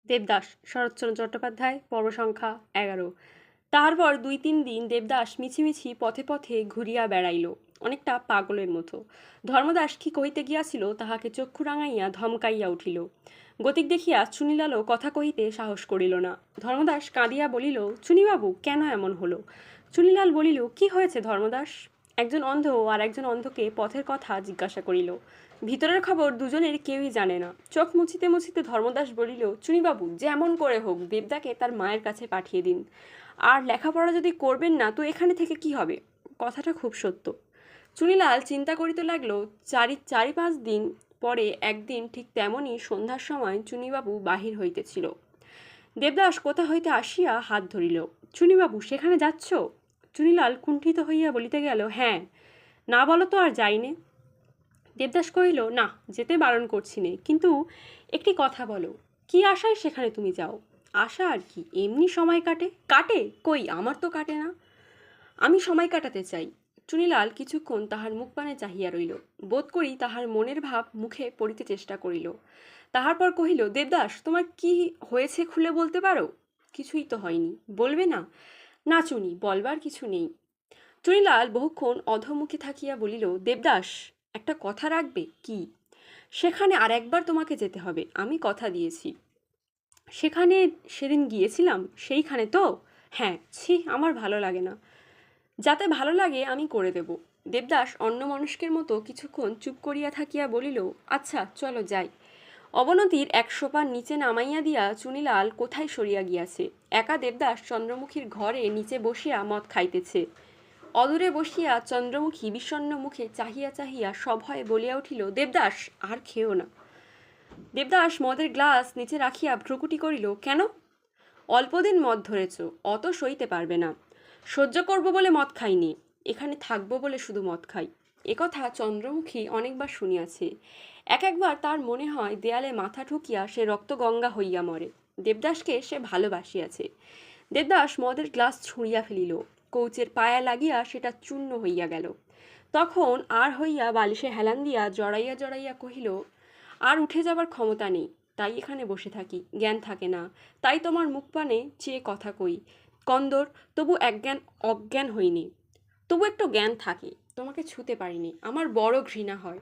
দেবদাস, শরৎচন্দ্র চট্টোপাধ্যায়, পর্ব সংখ্যা 11। তারপর 2-3 দিন দেবদাস মিছিমিছি পথে পথে ঘুরিয়া বেড়াইল, অনেকটা পাগলের মতো। ধর্মদাস কি কহিতে গিয়াছিল তাহাকে চক্ষু রাঙাইয়া ধমকাইয়া উঠিল। গতিক দেখিয়া চুনিলালও কথা কহিতে সাহস করিল না। ধর্মদাস কাঁদিয়া বলিল, চুনিবাবু, কেন এমন হলো? চুনিলাল বলিল, কি হয়েছে ধর্মদাস? একজন অন্ধ আর একজন অন্ধকে পথের কথা জিজ্ঞাসা করিল। ভিতরের খবর দুজনের কেউই জানে না। চোখ মুছিতে মুছিতে ধর্মদাস বলিল, চুনিবাবু, যেমন করে হোক দেবদাকে তার মায়ের কাছে পাঠিয়ে দিন। আর লেখাপড়া যদি করবেন না তো এখানে থেকে কি হবে? কথাটা খুব সত্য। চুনিলাল চিন্তা করিতে লাগলো। চারি 5 দিন পরে একদিন ঠিক তেমনই সন্ধ্যার সময় চুনিবাবু বাহির হইতেছিল। দেবদাস কোথা হইতে আসিয়া হাত ধরিল। চুনিবাবু, সেখানে যাচ্ছ? চুনিলাল কুণ্ঠিত হইয়া বলিতে গেল, হ্যাঁ। না বলো তো আর যাইনে। দেবদাস কহিল, না, যেতে বারণ করছি নে, কিন্তু একটি কথা বলো, কি আশায় সেখানে তুমি যাও? আশা আর কি, এমনি সময় কাটে কই, আমার তো কাটে না। আমি সময় কাটাতে চাই। চুনিলাল কিছুক্ষণ তাহার মুখপানে চাহিয়া রইল। বোধ করি তাহার মনের ভাব মুখে পড়িতে চেষ্টা করিল। তাহার পর কহিল, দেবদাস, তোমার কি হয়েছে খুলে বলতে পারো? কিছুই তো হয়নি, বলবে না? না চুনি, বলবার কিছু নেই। চুনিলাল বহুক্ষণ অধোমুখে থাকিয়া বলিল, দেবদাস, একটা কথা রাখবে? কি? সেখানে আর একবার তোমাকে যেতে হবে, আমি কথা দিয়েছি। সেখানে সেদিন গিয়েছিলাম, সেইখানে তো? হ্যাঁ। ছি, আমার ভালো লাগে না। যাতে ভালো লাগে আমি করে দেব। দেবদাস অন্যমনস্কের মতো কিছুক্ষণ চুপ করিয়া থাকিয়া বলিল, আচ্ছা, চলো যাই। অবনতির 100 পা নিচে নামাইয়া দিয়া চুনিলাল কোথায় সরিয়া গিয়াছে। একা দেবদাস চন্দ্রমুখীর ঘরে নিচে বসিয়া মদ খাইতেছে। অদূরে বসিয়া চন্দ্রমুখী বিষণ্ণ মুখে চাহিয়া চাহিয়া সভয়ে বলিয়া উঠিল, দেবদাস, আর খেও না। দেবদাস মদের গ্লাস নিচে রাখিয়া ভ্রুকুটি করিল, কেন? অল্পদিন মদ ধরেছ, অত সইতে পারবে না। সহ্য করব বলে মদ খাইনি, এখানে থাকবো বলে শুধু মদ খাই। একথা চন্দ্রমুখী অনেকবার শুনিয়াছে। একবার তার মনে হয় দেয়ালে মাথা ঠুকিয়া সে রক্তগঙ্গা হইয়া মরে। দেবদাসকে সে ভালোবাসিয়াছে। দেবদাস মদের গ্লাস ছুঁড়িয়া ফেলিল। কৌচের পায়া লাগিয়া সেটা চূর্ণ হইয়া গেল। তখন আর হইয়া বালিশে হেলান দিয়া জড়াইয়া জড়াইয়া কহিল, আর উঠে যাবার ক্ষমতা নেই, তাই এখানে বসে থাকি, জ্ঞান থাকে না, তাই তোমার মুখপানে চেয়ে কথা কই। কন্দর, তবু অজ্ঞান হইনি, তবু একটু জ্ঞান থাকে, তোমাকে ছুতে পারিনি, আমার বড় ঘৃণা হয়।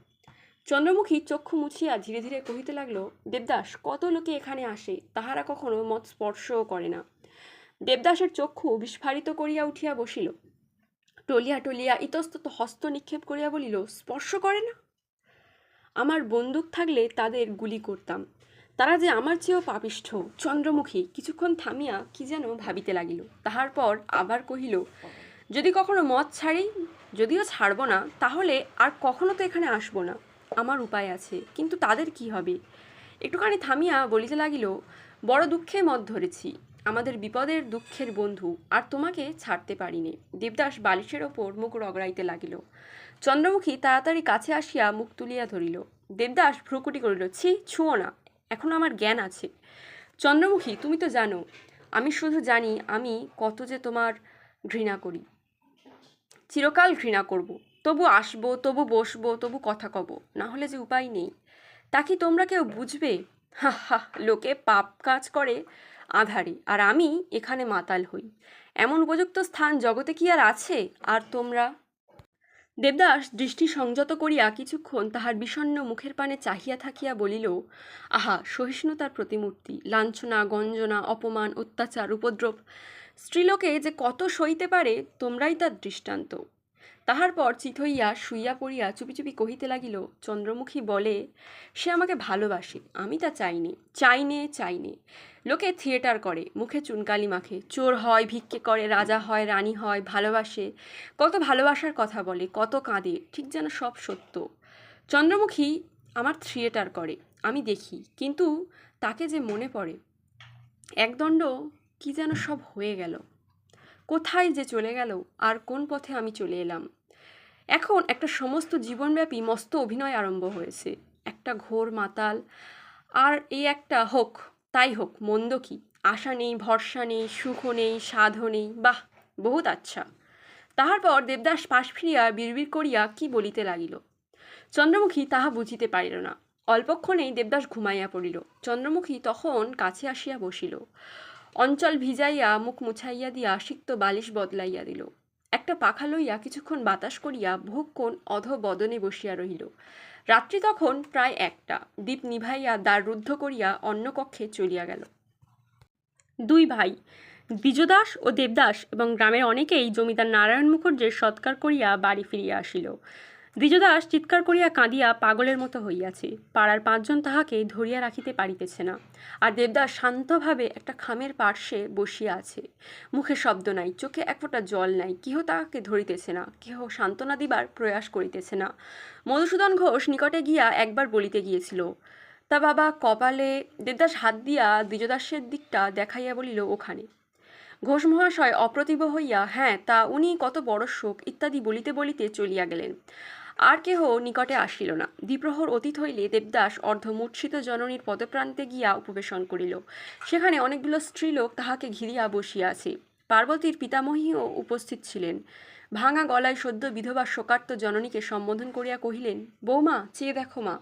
চন্দ্রমুখী চক্ষু মুছিয়া ধীরে ধীরে কহিতে লাগলো, দেবদাস, কত লোকে এখানে আসে, তাহারা কখনো মদ স্পর্শও করে না। দেবদাসের চক্ষু বিস্ফারিত করিয়া উঠিয়া বসিল। টলিয়া টলিয়া ইতস্তত হস্ত নিক্ষেপ করিয়া বলিল, স্পর্শ করে না? আমার বন্দুক থাকলে তাদের গুলি করতাম, তারা যে আমার চেয়েও পাপিষ্ঠ। চন্দ্রমুখী কিছুক্ষণ থামিয়া কি যেন ভাবিতে লাগিল। তাহার পর আবার কহিল, যদি কখনো মদ ছাড়ি, যদিও ছাড়ব না, তাহলে আর কখনো তো এখানে আসবো না। আমার উপায় আছে, কিন্তু তাদের কি হবে? একটুখানি থামিয়া বলিতে লাগিল, বড় দুঃখে মদ ধরেছি, আমাদের বিপদের দুঃখের বন্ধু, আর তোমাকে ছাড়তে পারিনি। দেবদাস বালিশের ওপর মুখ রগড়াইতে লাগিল। চন্দ্রমুখী তাড়াতাড়ি কাছে আসিয়া মুখ তুলিয়া ধরিল। দেবদাস ভ্রুকুটি করিল, ছি, ছুঁয়ো না, এখনো আমার জ্ঞান আছে। চন্দ্রমুখী, তুমি তো জানো, আমি শুধু জানি আমি কত যে তোমার ঘৃণা করি, চিরকাল ঘৃণা করব। তবু আসবো, তবু বসবো, তবু কথা কব, না হলে যে উপায় নেই। তা কি তোমরা কেউ বুঝবে? হা হা, লোকে পাপ কাজ করে আঁধারে, আর আমি এখানে মাতাল হই। এমন উপযুক্ত স্থান জগতে কি আর আছে? আর তোমরা? দেবদাস দৃষ্টি সংযত করিয়া কিছুক্ষণ তাহার বিষণ্ণ মুখের পানে চাহিয়া থাকিয়া বলিল, আহা, সহিষ্ণুতার প্রতিমূর্তি! লাঞ্ছনা, গঞ্জনা, অপমান, অত্যাচার, উপদ্রব স্ত্রীলোকে যে কত সইতে পারে, তোমরাই তার দৃষ্টান্ত। তাহার পর চিত হইয়া শুইয়া পড়িয়া চুপি চুপি কহিতে লাগিল, চন্দ্রমুখী বলে সে আমাকে ভালোবাসে, আমি তা চাইনে। লোকে থিয়েটার করে, মুখে চুনকালি মাখে, চোর হয়, ভিক্ষে করে, রাজা হয়, রানী হয়, ভালোবাসে, কত ভালোবাসার কথা বলে, কত কাঁদে, ঠিক যেন সব সত্য। চন্দ্রমুখী আমার থিয়েটার করে, আমি দেখি, কিন্তু তাকে যে মনে পড়ে, একদণ্ড কি যেন সব হয়ে গেল, কোথায় যে চলে গেল, আর কোন পথে আমি চলে এলাম। এখন একটা সমস্ত জীবনব্যাপী মস্ত অভিনয় আরম্ভ হয়েছে, একটা ঘোর মাতাল, আর এই একটা হোক, তাই হোক, মন্দ কি? আশা নেই, ভরসা নেই, সুখও নেই, সাধও নেই, বাহ, বহুত আচ্ছা। তাহার পর দেবদাস পাশ ফিরিয়া বিড়বিড় করিয়া কি বলিতে লাগিল। চন্দ্রমুখী তাহা বুঝিতে পারিল না। অল্পক্ষণেই দেবদাস ঘুমাইয়া পড়িল। চন্দ্রমুখী তখন কাছে আসিয়া বসিল। অঞ্চল ভিজাইয়া মুখ মুছাইয়া দিয়া সিক্ত বালিশ বদলাইয়া দিল। একটা পাখা লইয়া কিছুক্ষণ বাতাস করিয়া বহুক্ষণ অধবদনে বসিয়া রহিল। রাত্রি তখন প্রায় 1টা। দীপ নিভাইয়া দ্বার রুদ্ধ করিয়া অন্য কক্ষে চলিয়া গেল। দুই ভাই দ্বিজদাস ও দেবদাস এবং গ্রামের অনেকেই জমিদার নারায়ণ মুখুজ্জের সৎকার করিয়া বাড়ি ফিরিয়া আসিল। দ্বিজদাস চিৎকার করিয়া কাঁদিয়া পাগলের মতো হইয়াছে। পাড়ার 5জন তাহাকে ধরিয়া রাখিতে পারিতেছে না। আর দেবদাস শান্তভাবে একটা খামের পার্শ্বে বসিয়া আছে। মুখে শব্দ নাই, চোখে এক ফোঁটা জল নাই। কেহ তাহাকে ধরিতেছে না, কেহ সান্ত্বনা দিবার প্রয়াস করিতেছে না। মধুসূদন ঘোষ নিকটে গিয়া একবার বলিতে গিয়েছিল, তা বাবা কপালে। দেবদাস হাত দিয়া দ্বিজদাসের দিকটা দেখাইয়া বলিল, ওখানে। ঘোষ মহাশয় অপ্রতিভ হইয়া, হ্যাঁ তা উনি কত বড় শোক ইত্যাদি বলিতে বলিতে চলিয়া গেলেন। আর কেহ নিকটে আসিল না। দ্বিপ্রহর অতীত হইলে দেবদাস অর্ধমূর্ছিত জননীর পদপ্রান্তে গিয়া উপবেশন করিল। সেখানে অনেকগুলো স্ত্রীলোক তাহাকে ঘিরিয়া বসিয়া আছে। পার্বতীর পিতামহীও উপস্থিত ছিলেন। ভাঙা গলায় সদ্য বিধবা শোকার্ত জননীকে সম্বোধন করিয়া কহিলেন, বৌমা, চেয়ে দেখো মা,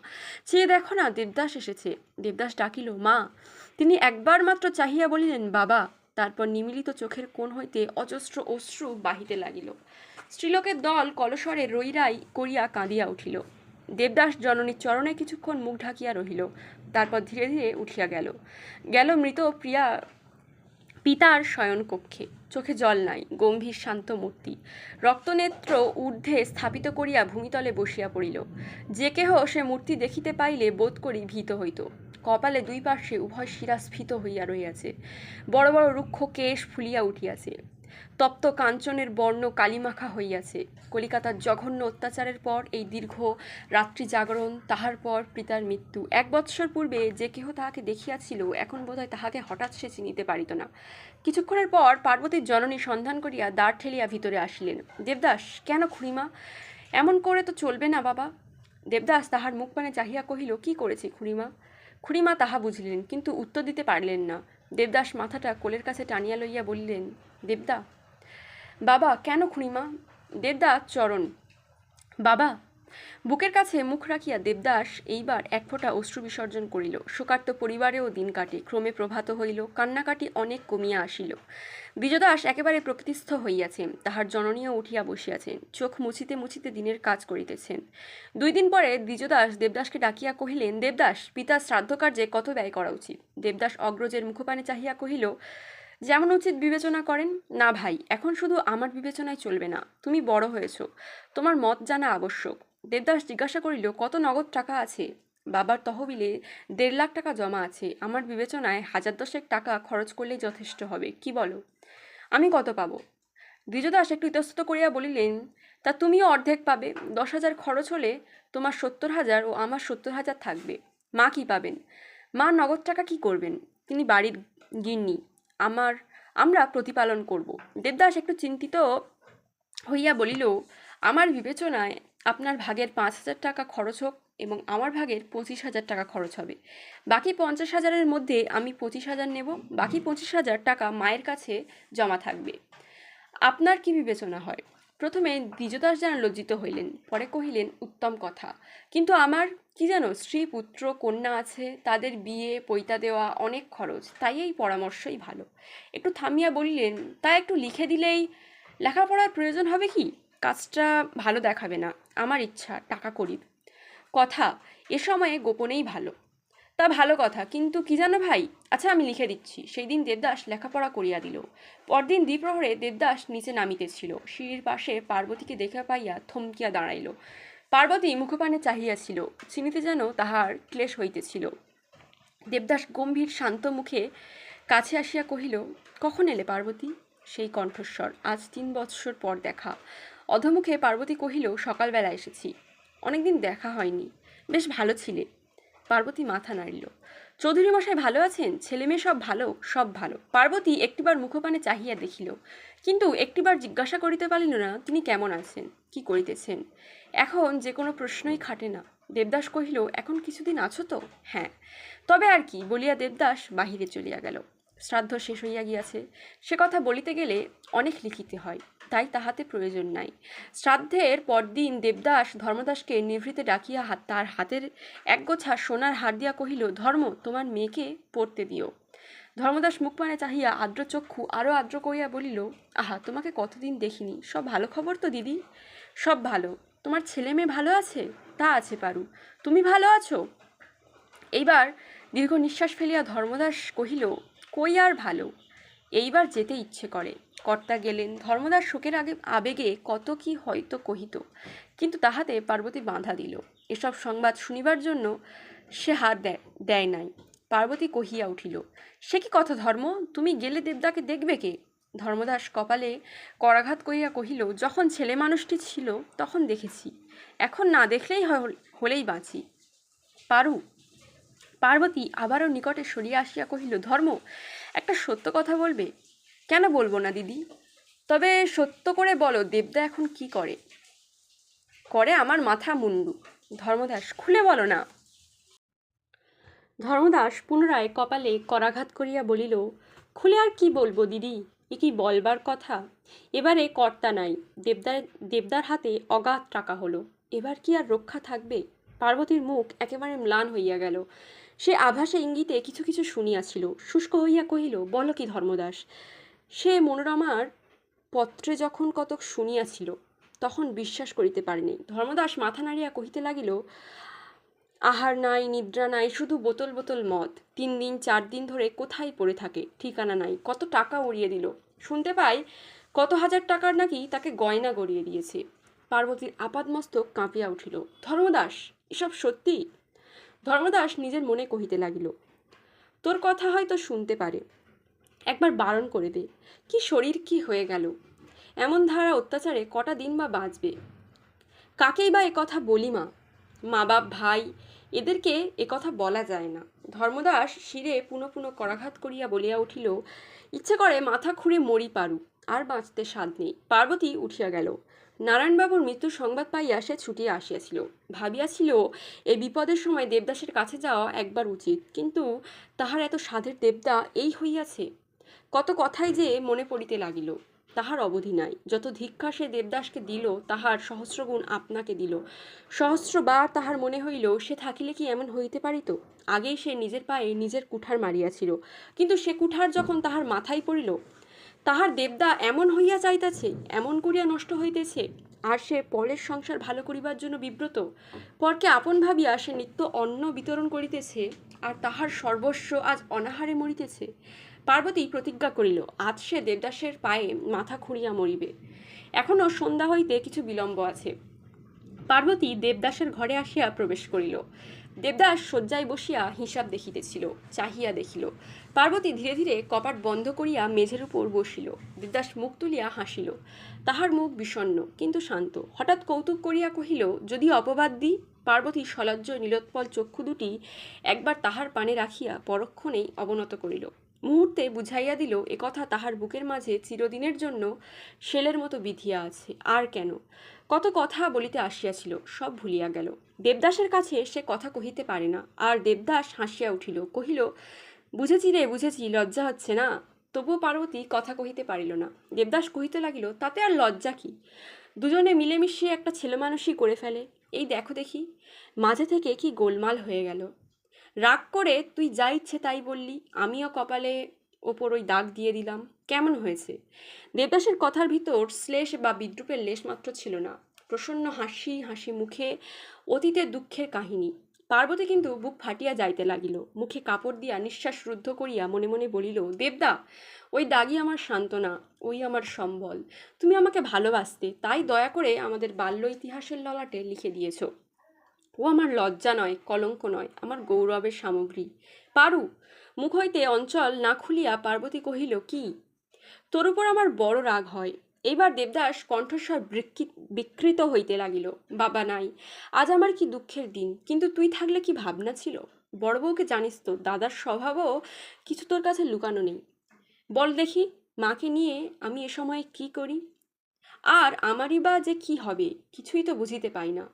চেয়ে দেখো না, দেবদাস এসেছে। দেবদাস ডাকিল, মা। তিনি একবার মাত্র চাহিয়া বলিলেন, বাবা। তারপর নিমিলিত চোখের কোণ হইতে অজস্র অশ্রু বাহিতে লাগিল। স্ত্রীলোকের দল কলস্বরে রৈরাই করিয়া কাঁদিয়া উঠিল। দেবদাস জননীর চরণে কিছুক্ষণ মুখ ঢাকিয়া রহিল। তারপর ধীরে ধীরে উঠিয়া গেল। গেল মৃত প্রিয়া পিতার শয়নকক্ষে। চোখে জল নাই, গম্ভীর শান্ত মূর্তি। রক্তনেত্র ঊর্ধ্বে স্থাপিত করিয়া ভূমিতলে বসিয়া পড়িল। যে কেহ সে মূর্তি দেখিতে পাইলে বোধ করি ভীত হইত। কপালে দুই পার্শ্বে উভয় শিরা স্ফীত হইয়া রহিয়াছে। বড় বড় রুক্ষ কেশ ফুলিয়া উঠিয়াছে। তপ্ত কাঞ্চনের বর্ণ কালিমাখা হইয়াছে। কলিকাতার জঘন্য অত্যাচারের পর এই দীর্ঘ রাত্রি জাগরণ, তাহার পর পিতার মৃত্যু। 1 বৎসর পূর্বে যে কেহ তাহাকে দেখিয়াছিল, এখন বোধহয় তাহাকে হঠাৎ সে চিনিতে পারিত না। কিছুক্ষণের পর পার্বতীর জননী সন্ধান করিয়া দ্বার ঠেলিয়া ভিতরে আসিলেন। দেবদাস, কেন খুড়িমা? এমন করে তো চলবে না বাবা। দেবদাস তাহার মুখপানে চাহিয়া কহিল, কি করেছি খুড়িমা? খুড়িমা তাহা বুঝিলেন, কিন্তু উত্তর দিতে পারলেন না। দেবদাস মাথাটা কোলের কাছে টানিয়া লইয়া বলিলেন, দেবদা। বাবা, কেন খুড়িমা? দেবদাস চরণ। বাবা। বুকের কাছে মুখ রাখিয়া দেবদাস এইবার 1 ফোঁটা অশ্রু বিসর্জন করিল। শোকার্ত পরিবারেও দিন কাটে। ক্রমে প্রভাত হইল। কান্নাকাটি অনেক কমিয়া আসিল। দ্বিজদাস একেবারে প্রকৃতিস্থ হইয়াছেন। তাহার জননীও উঠিয়া বসিয়াছেন। চোখ মুছিতে মুছিতে দিনের কাজ করিতেছেন। 2 দিন পরে দ্বিজদাস দেবদাসকে ডাকিয়া কহিলেন, দেবদাস, পিতার শ্রাদ্ধকার্যে কত ব্যয় করা উচিত? দেবদাস অগ্রজের মুখপানে চাহিয়া কহিল, যেমন উচিত বিবেচনা করেন। না ভাই, এখন শুধু আমার বিবেচনায় চলবে না। তুমি বড় হয়েছ, তোমার মত জানা আবশ্যক। দেবদাস জিজ্ঞাসা করিল, কত নগদ টাকা আছে? বাবার তহবিলে 1.5 লাখ টাকা জমা আছে। আমার বিবেচনায় 1000 টাকা খরচ করলেই যথেষ্ট হবে। কি বলো? আমি কত পাবো? দ্বিজদাস একটু ইতস্তত করিয়া বলিলেন, তা তুমিও অর্ধেক পাবে। 10,000 খরচ হলে তোমার 70,000 ও আমার 70,000 থাকবে। মা কি পাবেন? মা নগদ টাকা কি করবেন? তিনি বাড়ির গিন্নি। আমরা প্রতিপালন করব। দেবদাস একটু চিন্তিত হইয়া বলিল, আমার বিবেচনায় আপনার ভাগের 5,000 টাকা খরচ হোক এবং আমার ভাগের 25,000 টাকা খরচ হবে। বাকি 50,000-এর মধ্যে আমি 25,000 নেব। বাকি 25,000 টাকা মায়ের কাছে জমা থাকবে। আপনার কি বিবেচনা হয়? প্রথমে দ্বিজদাস যেন লজ্জিত হইলেন, পরে কহিলেন, উত্তম কথা। কিন্তু আমার কি জানো, স্ত্রী পুত্র কন্যা আছে, তাদের বিয়ে পৈতা দেওয়া অনেক খরচ, তাই এই পরামর্শই ভালো। একটু থামিয়া বলিলেন, তা একটু লিখে দিলেই। লেখাপড়ার প্রয়োজন হবে কি? কাজটা ভালো দেখাবে না। আমার ইচ্ছা টাকা করিব। কথা এ সময়ে গোপনেই ভালো। তা ভালো কথা, কিন্তু কি জানো ভাই? আচ্ছা, আমি লিখে দিচ্ছি। সেই দিন দেবদাস লেখাপড়া করিয়া দিল। পরদিন দ্বিপ্রহরে দেবদাস নিচে নামিতেছিল। সিঁড়ির পাশে পার্বতীকে দেখা পাইয়া থমকিয়া দাঁড়াইল। পার্বতী মুখপানে চাহিয়াছিল। চিনিতে যেন তাহার ক্লেশ হইতেছিল। দেবদাস গম্ভীর শান্ত মুখে কাছে আসিয়া কহিল, কখন এলে পার্বতী? সেই কণ্ঠস্বর, আজ 3 বৎসর পর দেখা। অধমুখে পার্বতী কহিল, সকালবেলা এসেছি। অনেকদিন দেখা হয়নি। বেশ ভালো ছিলে। পার্বতী মাথা নাড়িল। চৌধুরী মশাই ভালো আছেন? ছেলে মেয়ে সব ভালো? সব ভালো। পার্বতী একটিবার মুখপানে চাহিয়া দেখিল, কিন্তু একটিবার জিজ্ঞাসা করিতে পারিল না তিনি কেমন আছেন, কি করিতেছেন। এখন যে কোনো প্রশ্নই খাটে না। দেবদাস কহিল, এখন কিছুদিন আছো তো? হ্যাঁ। তবে আর কি, বলিয়া দেবদাস বাহিরে চলিয়া গেল। শ্রাদ্ধ শেষ হইয়া গিয়াছে। সে কথা বলিতে গেলে অনেক লিখিতে হয়। তাই তাহাতে প্রয়োজন নাই। শ্রাদ্ধের পরদিন দেবদাস ধর্মদাসকে নিভৃতে ডাকিয়া তার হাতের একগোছা সোনার হার দিয়া কহিল, ধর্ম, তোমার মেয়েকে পড়তে দিও। ধর্মদাস মুখপানে চাহিয়া আর্দ্র চক্ষু আরও আর্দ্র করিয়া বলিল, আহা, তোমাকে কতদিন দেখিনি। সব ভালো খবর তো দিদি? সব ভালো। তোমার ছেলে মেয়ে ভালো আছে? তা আছে পারু। তুমি ভালো আছো? এইবার দীর্ঘ নিঃশ্বাস ফেলিয়া ধর্মদাস কহিল, কই আর ভালো, এইবার যেতে ইচ্ছে করে। কর্তা গেলেন। ধর্মদাস শোকের আবেগে কত কি হয়তো কহিত, কিন্তু তাহাতে পার্বতী বাঁধা দিল। এসব সংবাদ শুনিবার জন্য সে হার দেয় নাই। পার্বতী কহিয়া উঠিল, সে কি কথা ধর্ম, তুমি গেলে দেবদাকে দেখবে কে? ধর্মদাস কপালে করাঘাত করিয়া কহিল, যখন ছেলে মানুষটি ছিল তখন দেখেছি, এখন না দেখলেই হলেই বাঁচি। পার্বতী আবারও নিকটে সরিয়া আসিয়া কহিল, ধর্ম, একটা সত্য কথা বলবে? কেন বলবো না দিদি? তবে সত্য করে বলো, দেবদা এখন কি করে? করে আমার মাথা মুন্ডু। ধর্মদাস, খুলে বলো না। ধর্মদাস পুনরায় কপালে করাঘাত করিয়া বলিল, খুলে আর কি বলবো দিদি, এ কি বলবার কথা? এবারে কর্তা নাই, দেবদার হাতে অগাধ টাকা হলো, এবার কি আর রক্ষা থাকবে? পার্বতীর মুখ একেবারে ম্লান হইয়া গেল। সে আভাসে ইঙ্গিতে কিছু কিছু শুনিয়াছিল। শুষ্ক হইয়া কহিল, বলো কি ধর্মদাস? সে মনোরমার পত্রে যখন কতক শুনিয়াছিল, তখন বিশ্বাস করিতে পারেনি। ধর্মদাস মাথা নাড়িয়া কহিতে লাগিল, আহার নাই, নিদ্রা নাই, শুধু বোতল বোতল মদ। 3 দিন 4 দিন ধরে কোথায় পড়ে থাকে, ঠিকানা নাই। কত টাকা উড়িয়ে দিল। শুনতে পাই কত হাজার টাকার নাকি তাকে গয়না গড়িয়ে দিয়েছে। পার্বতীর আপাদমস্তক কাঁপিয়া উঠিল। ধর্মদাস, এসব সত্যি? ধর্মদাস নিজের মনে কহিতে লাগিল, তোর কথা হয়তো শুনতে পারে, একবার বারণ করে দে। কি শরীর, কি হয়ে গেল? এমন ধারা অত্যাচারে কটা দিন বা বাঁচবে? কাকেই বা কথা বলি মা? মা বাপ, ভাই, এদেরকে কথা বলা যায় না। ধর্মদাস শিরে পুনঃ পুনঃ করাঘাত করিয়া বলিয়া উঠিল, ইচ্ছে করে মাথা খুঁড়ে মরি পারু, আর বাঁচতে স্বাদ নেই। পার্বতী উঠিয়া গেল। নারায়ণবাবুর মৃত্যুর সংবাদ পাইয়া সে ছুটিয়া আসিয়াছিল। ভাবিয়াছিল এই বিপদের সময় দেবদাসের কাছে যাওয়া একবার উচিত, কিন্তু তাহার এত সাধের দেবদা এই হইয়াছে। কত কথাই যে মনে পড়িতে লাগিল, তাহার অবধি নাই। যত ধিক্ষা সে দেবদাসকে দিল, তাহার সহস্রগুণ আপনাকে দিল। সহস্রবার তাহার মনে হইল, সে থাকিলে কি এমন হইতে পারিত? আগেই সে নিজের পায়ে নিজের কুঠার মারিয়াছিল, কিন্তু সে কুঠার যখন তাহার মাথায় পড়িল, তাহার দেবদা এমন হইয়া চাইতেছে, এমন করিয়া নষ্ট হইতেছে, আর সে পরের সংসার ভালো করিবার জন্য বিব্রত। পরকে আপন ভাবিয়া সে নিত্য অন্ন বিতরণ করিতেছে, আর তাহার সর্বস্ব আজ অনাহারে মরিতেছে। পার্বতী প্রতিজ্ঞা করিল, আজ সে দেবদাসের পায়ে মাথা খুঁড়িয়া মরিবে। এখনো সন্ধ্যা হইতে কিছু বিলম্ব আছে। পার্বতী দেবদাসের ঘরে আসিয়া প্রবেশ করিল। দেবদাস শয্যায় বসিয়া হিসাব দেখিতেছিল। চাহিয়া দেখিল। পার্বতী ধীরে ধীরে কপাট বন্ধ করিয়া মেঝের উপর বসিল। দেবদাস মুখ তুলিয়া হাসিল। তাহার মুখ বিষণ্ণ কিন্তু শান্ত। হঠাৎ কৌতুক করিয়া কহিল, যদি অপবাদ দিই? পার্বতী সলজ্জ নীলোৎপল চক্ষু দুটি একবার তাহার পানে রাখিয়া পরক্ষণেই অবনত করিল। মুহূর্তে বুঝাইয়া দিল, একথা তাহার বুকের মাঝে চিরদিনের জন্য শেলের মতো বিধিয়া আছে। আর কেন? কত কথা বলিতে আসিয়াছিল, সব ভুলিয়া গেল। দেবদাসের কাছে সে কথা কহিতে পারে না। আর দেবদাস হাসিয়া উঠিল, কহিল, বুঝেছি রে, বুঝেছি, লজ্জা হচ্ছে না? তবুও পার্বতী কথা কহিতে পারিল না। দেবদাস কহিতে লাগিল, তাতে আর লজ্জা কি? দুজনে মিলেমিশিয়ে একটা ছেলেমানুষই করে ফেলে। এই দেখো দেখি, মাঝে থেকে কি গোলমাল হয়ে গেল। রাগ করে তুই যা ইচ্ছে তাই বললি, আমিও কপালে ওপর ওই দাগ দিয়ে দিলাম। কেমন হয়েছে? দেবদাসের কথার ভিতর শ্লেষ বা বিদ্রুপের লেশ মাত্র ছিল না। প্রসন্ন হাসি হাসি মুখে অতীতের দুঃখের কাহিনী। পার্বতী কিন্তু বুক ফাটিয়া যাইতে লাগিল। মুখে কাপড় দিয়া নিঃশ্বাস রুদ্ধ করিয়া মনে মনে বলিল, দেবদা, ওই দাগই আমার সান্ত্বনা, ওই আমার সম্বল। তুমি আমাকে ভালোবাসতে, তাই দয়া করে আমাদের বাল্য ইতিহাসের ললাটে লিখে দিয়েছ। ও আমার লজ্জা নয়, কলঙ্ক নয়, আমার গৌরবের সামগ্রী। পারু। মুখ হইতে অঞ্চল না খুলিয়া পার্বতী কহিল, কি? তোর উপর আমার বড় রাগ হয়। এইবার দেবদাস কণ্ঠস্বর বিকৃত হইতে লাগিল। বাবা নাই, আজ আমার কি দুঃখের দিন। কিন্তু তুই থাকলে কি ভাবনা ছিল। বড় বউকে জানিস তো, দাদার স্বভাবও কিছু তোর কাছে লুকানো নেই। বল দেখি, মাকে নিয়ে আমি এ সময় কি করি? আর আমারই বা যে কি হবে, কিছুই তো বুঝিতে পাই না।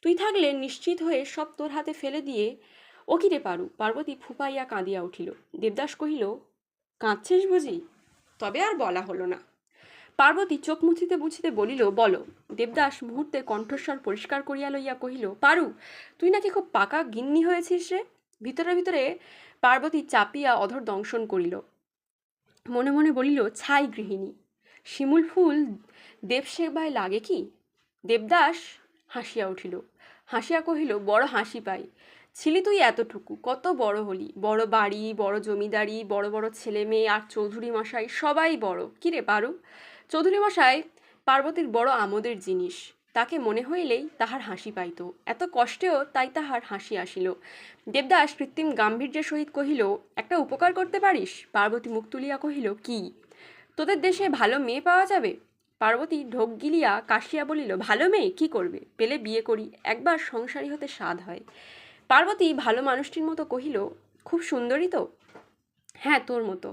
তুই থাকলে নিশ্চিত হয়ে সব তোর হাতে ফেলে দিয়ে। ও কি রে পারু? পার্বতী ফুপাইয়া কাঁদিয়া উঠিল। দেবদাস কহিল, কাঁদছিস বুঝি? তবে আর বলা হলো না। পার্বতী চোখ মুছিতে মুছিতে বলিল, বলো। দেবদাস মুহূর্তে কণ্ঠস্বর পরিষ্কার করিয়া লইয়া কহিল, পারু, তুই নাকি খুব পাকা গিন্নি হয়েছিস রে। ভিতরে ভিতরে পার্বতী চাপিয়া অধর দংশন করিল, মনে মনে বলিল, ছাই গৃহিণী। শিমুল ফুল দেবসেবায় লাগে কি? দেবদাস হাসিয়া উঠিল, হাসিয়া কহিল, বড় হাসি পাই। ছিলি তুই এতটুকু, কত বড় হলি, বড় বাড়ি, বড় জমিদারি, বড় বড় ছেলে মেয়ে, আর চৌধুরী মশাই সবাই বড়। কিরে পারু? চৌধুরী মশাই পার্বতীর বড় আমোদের জিনিস, তাকে মনে হইলেই তাহার হাসি পাইত, এত কষ্টেও তাই তাহার হাসি আসিল। দেবদাস কৃত্রিম গাম্ভীর্যের সহিত কহিল, একটা উপকার করতে পারিস? পার্বতী মুখ তুলিয়া কহিল, কি? তোদের দেশে ভালো মেয়ে পাওয়া যাবে? পার্বতী ঢোক গিলিয়া কাশিয়া বলিল, ভালো মেয়ে কি করবে, পেলে বিয়ে করি, একবার সংসারী হতে স্বাদ হয়। পার্বতী ভালো মানুষটির মতো কহিল, খুব সুন্দরী তো? হ্যাঁ, তোর মতো।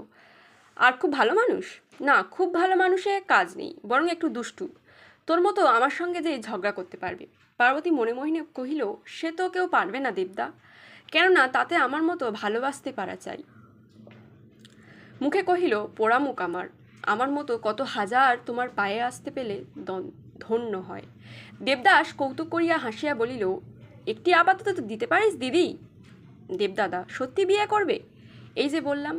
আর খুব ভালো মানুষ? না, খুব ভালো মানুষে কাজ নেই, বরং একটু দুষ্টু। তোর মতো আমার সঙ্গে যে ঝগড়া করতে পারবে। পার্বতী মনে মনে কহিল, সে তো কেউ পারবে না দেবদা, কেননা তাতে আমার মতো ভালোবাসতে পারা চাই। মুখে কহিল, পোড়ামুখ আমার, আমার মতো কত হাজার তোমার পায়ে আসতে পেলে ধন্য হয়। দেবদাস কৌতুক করিয়া হাসিয়া বলিল, একটি আপাতত দিতে পারিস দিদি? দেবদাদা সত্যি বিয়ে করবে? এই যে বললাম।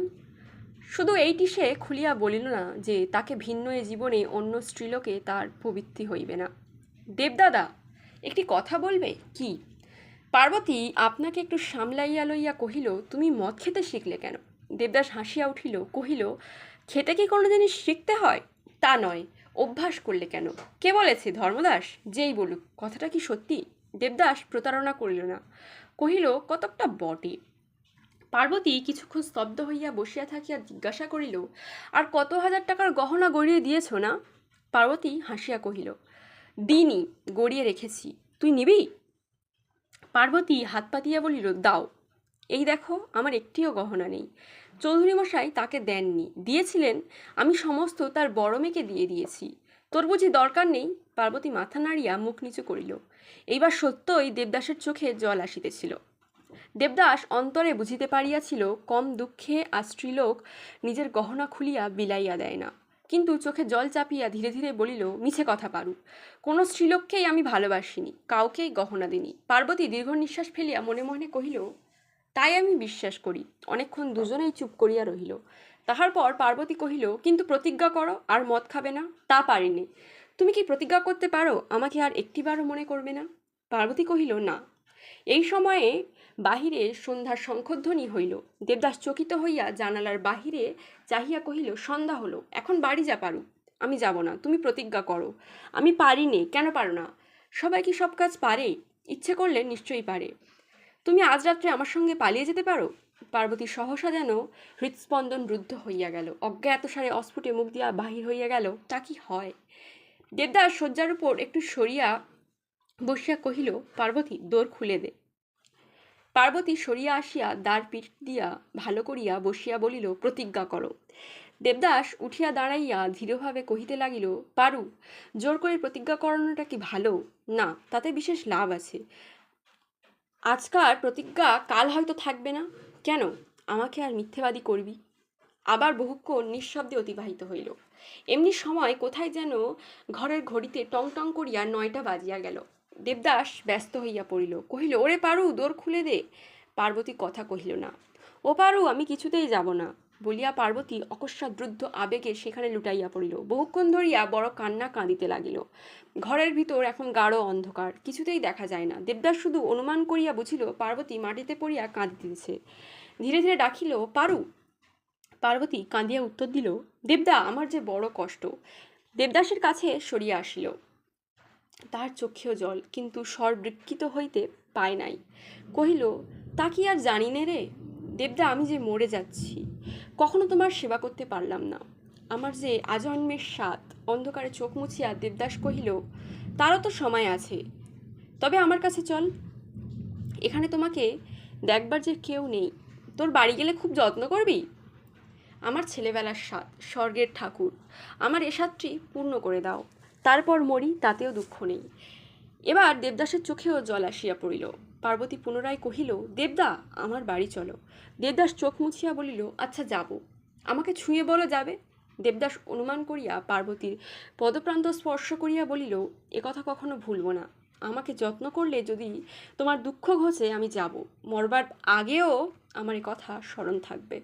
শুধু এইটি সে খুলিয়া বলিল না যে তাকে ভিন্ন এ জীবনে অন্য স্ত্রীলোকে তার প্রবৃত্তি হইবে না। দেবদাদা একটি কথা বলবে? কি? পার্বতী আপনাকে একটু সামলাইয়া লইয়া কহিল, তুমি মদ খেতে শিখলে কেন? দেবদাস হাসিয়া উঠিল, কহিল, খেতে কি কোনো জিনিস শিখতে হয়? তা নয়, অভ্যাস করলে কেন? কে বলেছে? ধর্মদাস যেই বলুক। কথাটা কি সত্যি? দেবদাস প্রতারণা করিল না, কহিল, কতকটা বটে। পার্বতী কিছুক্ষণ স্তব্ধ হইয়া বসিয়া থাকিয়া জিজ্ঞাসা করিল, আর কত হাজার টাকার গহনা গড়িয়ে দিয়েছ না? পার্বতী হাসিয়া কহিল, দিনি, গড়িয়ে রেখেছি, তুই নিবি? পার্বতী হাত পাতিয়া বলিল, দাও। এই দেখো, আমার একটিও গহনা নেই। চৌধুরী মশাই তাকে দেননি, দিয়েছিলেন আমি সমস্ত তার বড় মেয়েকে দিয়ে দিয়েছি। তোর বুঝি দরকার নেই? পার্বতী মাথা নাড়িয়া মুখ নিচু করিল। এইবার সত্যই দেবদাসের চোখে জল আসিতেছিল। দেবদাস অন্তরে বুঝিতে পারিয়াছিল, কম দুঃখে আর স্ত্রীলোক নিজের গহনা খুলিয়া বিলাইয়া দেয় না। কিন্তু চোখে জল চাপিয়া ধীরে ধীরে বলিল, মিছে কথা পারু, কোনো স্ত্রীলোককেই আমি ভালোবাসিনি, কাউকেই গহনা দিনি। পার্বতী দীর্ঘ নিঃশ্বাস ফেলিয়া মনে মনে কহিল, তাই আমি বিশ্বাস করি। অনেকক্ষণ দুজনেই চুপ করিয়া রহিল। তাহার পর পার্বতী কহিল, কিন্তু প্রতিজ্ঞা করো আর মদ খাবে না। তা পারিনি। তুমি কি প্রতিজ্ঞা করতে পারো আমাকে আর একটিবারও মনে করবে না? পার্বতী কহিল, না। এই সময়ে বাহিরে সন্ধ্যার শঙ্খধ্বনি হইল। দেবদাস চকিত হইয়া জানালার বাহিরে চাহিয়া কহিল, সন্ধ্যা হলো, এখন বাড়ি যা পারু। আমি যাব না, তুমি প্রতিজ্ঞা করো। আমি পারি নে। কেন পারো না? সবাই কি সব কাজ পারে? ইচ্ছে করলে নিশ্চয়ই পারে। তুমি আজ রাত্রে আমার সঙ্গে পালিয়ে যেতে পারো? পার্বতী সহসা যেন হৃৎস্পন্দন রুদ্ধ হইয়া গেল, অজ্ঞাতসারে অস্ফুটে মুখ দিয়া বাহির হইয়া গেল, তা কি হয়? দেবদাস শয্যার উপর একটু সরিয়া বসিয়া কহিল, পার্বতী, দোর খুলে দে। পার্বতী সরিয়া আসিয়া দ্বার পিঠ দিয়া ভালো করিয়া বসিয়া বলিল, প্রতিজ্ঞা করো। দেবদাস উঠিয়া দাঁড়াইয়া ধীরভাবে কহিতে লাগিল, পারু, জোর করে প্রতিজ্ঞা করানোটা কি ভালো? না, তাতে বিশেষ লাভ আছে। আজকার প্রতিজ্ঞা কাল হয়তো থাকবে না। কেন আমাকে আর মিথ্যেবাদী করবি? আবার বহুক্ষণ নিঃশব্দে অতিবাহিত হইল। এমনি সময় কোথায় যেন ঘরের ঘড়িতে টং টং করিয়া 9টা বাজিয়া গেল। দেবদাস ব্যস্ত হইয়া পড়িল, কহিল, ওরে পারু, দোর খুলে দে। পার্বতী কথা কহিল না। ও পারু, আমি কিছুতেই যাব না বলিয়া পার্বতী অকস্মাৎ দ্রুদ্ধ আবেগে সেখানে লুটাইয়া পড়িল। বহুক্ষণ ধরিয়া বড় কান্না কাঁদিতে লাগিল। ঘরের ভিতর এখন গাঢ় অন্ধকার, কিছুতেই দেখা যায় না। দেবদাস শুধু অনুমান করিয়া বুঝিল পার্বতী মাটিতে পড়িয়া কাঁদিতেছে। ধীরে ধীরে ডাকিল, পারু। পার্বতী কাঁদিয়া উত্তর দিল, দেবদা, আমার যে বড় কষ্ট। দেবদাসের কাছে সরিয়া আসিল। তাহার চক্ষেও জল, কিন্তু স্বর বিকৃত হইতে পায় নাই। কহিল, তা কি আর জানি নে রে দেবদা, আমি যে মরে যাচ্ছি, কখনো তোমার সেবা করতে পারলাম না, আমার যে আজন্মের স্বাদ। অন্ধকারে চোখ মুছিয়া দেবদাস কহিল, তারও তো সময় আছে, তবে আমার কাছে চল। এখানে তোমাকে দেখবার যে কেউ নেই। তোর বাড়ি গেলে খুব যত্ন করবি। আমার ছেলেবেলার স্বাদ, স্বর্গের ঠাকুর, আমার এ স্বাদটি পূর্ণ করে দাও, তারপর মরি, তাতেও দুঃখ নেই। এবার দেবদাসের চোখেও জল আসিয়া পড়িল। পার্বতী পুনরায় কহিল, দেবদা, আমার বাড়ি চলো। দেবদাস চোখ মুছিয়া বলিল, আচ্ছা যাব। আমাকে ছুঁয়ে বলো যাবে। দেবদাস অনুমান করিয়া পার্বতীর পদপ্রান্ত স্পর্শ করিয়া বলিল, কথা কখনো ভুলব না। আমাকে যত্ন করলে যদি তোমার দুঃখ ঘোচে আমি যাব, মরবার আগেও আমার কথা স্মরণ থাকবে।